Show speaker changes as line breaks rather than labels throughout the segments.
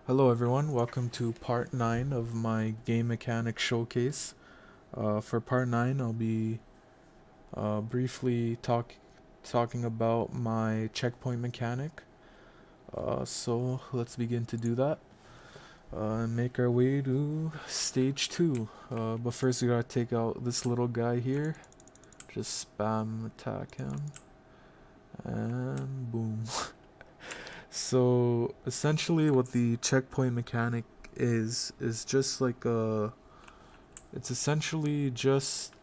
Hello everyone, welcome to part 9 of my game mechanics showcase. For part 9 I'll be briefly talking about my checkpoint mechanic. So let's begin to do that and make our way to stage 2. But first we gotta take out this little guy here, just spam attack him, and boom. So essentially what the checkpoint mechanic is just like it's essentially just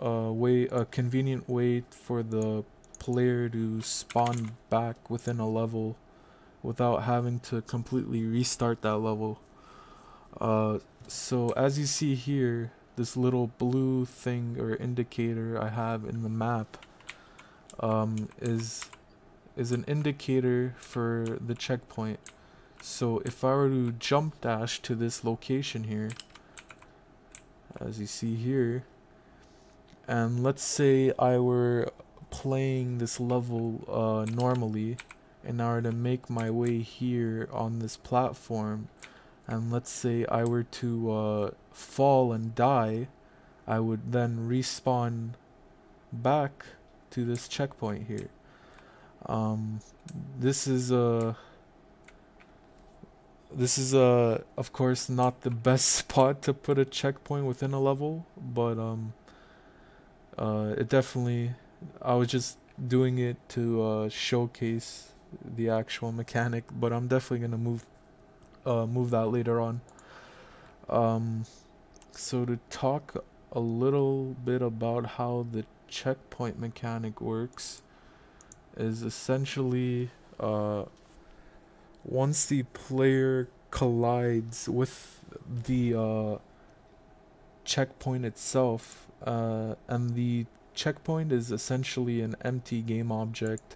a convenient way for the player to spawn back within a level without having to completely restart that level. So as you see here, this little blue thing or indicator I have in the map is an indicator for the checkpoint. So if I were to jump dash to this location here, as you see here, and let's say I were playing this level normally, and I were to make my way here on this platform, and let's say I were to fall and die, I would then respawn back to this checkpoint here. Um, this is of course not the best spot to put a checkpoint within a level, but it definitely, I was just doing it to showcase the actual mechanic, but I'm definitely gonna move that later on. Um, so to talk a little bit about how the checkpoint mechanic works is essentially once the player collides with the checkpoint itself, and the checkpoint is essentially an empty game object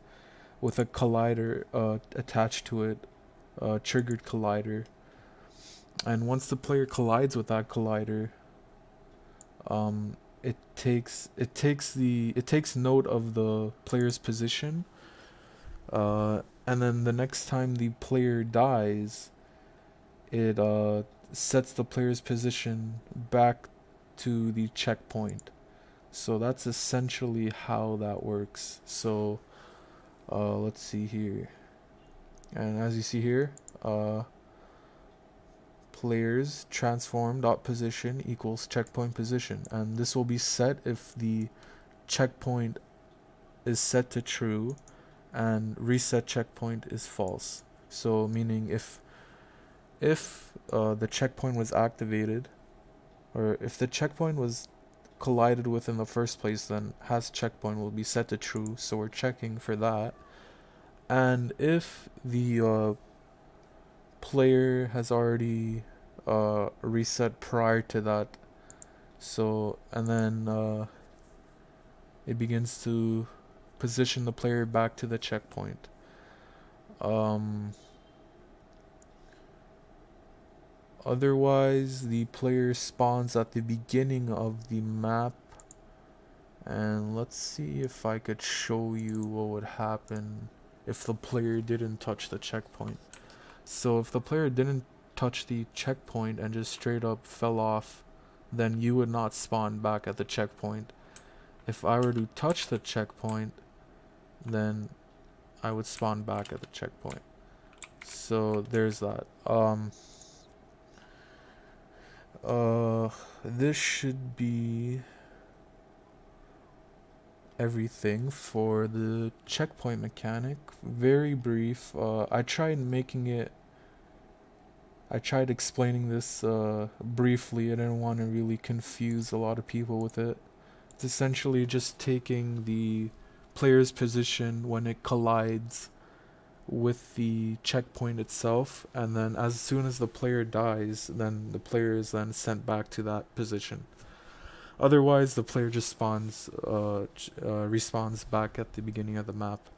with a collider attached to it, a triggered collider. And once the player collides with that collider, it takes note of the player's position, and then the next time the player dies, it sets the player's position back to the checkpoint. So that's essentially how that works. So let's see here, and as you see here, players transform dot position equals checkpoint position, and this will be set if the checkpoint is set to true and reset checkpoint is false. So meaning if the checkpoint was activated, or if the checkpoint was collided with in the first place, then has checkpoint will be set to true, so we're checking for that. And if the player has already reset prior to that, so and then it begins to position the player back to the checkpoint. Otherwise, the player spawns at the beginning of the map, and let's see if I could show you what would happen if the player didn't touch the checkpoint. So if the player didn't touch the checkpoint and just straight up fell off, then you would not spawn back at the checkpoint. If I were to touch the checkpoint, then I would spawn back at the checkpoint. So there's that. This should be everything for the checkpoint mechanic. Very brief. I tried explaining this briefly. I didn't want to really confuse a lot of people with it. It's essentially just taking the player's position when it collides with the checkpoint itself, and then as soon as the player dies, then the player is then sent back to that position. Otherwise, the player just respawns back at the beginning of the map.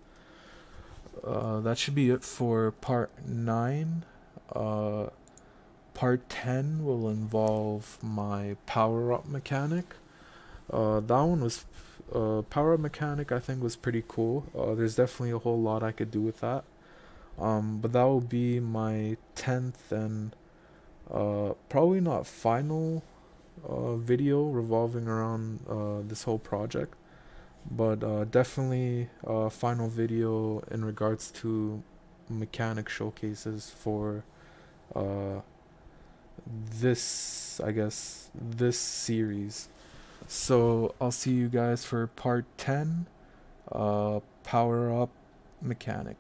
That should be it for part 9. Part 10 will involve my power-up mechanic. That one was power-up mechanic, I think, was pretty cool. There's definitely a whole lot I could do with that. But that will be my 10th and probably not final video revolving around this whole project, but definitely a final video in regards to mechanic showcases for uh, this series. So I'll see you guys for part 10, Power Up Mechanic.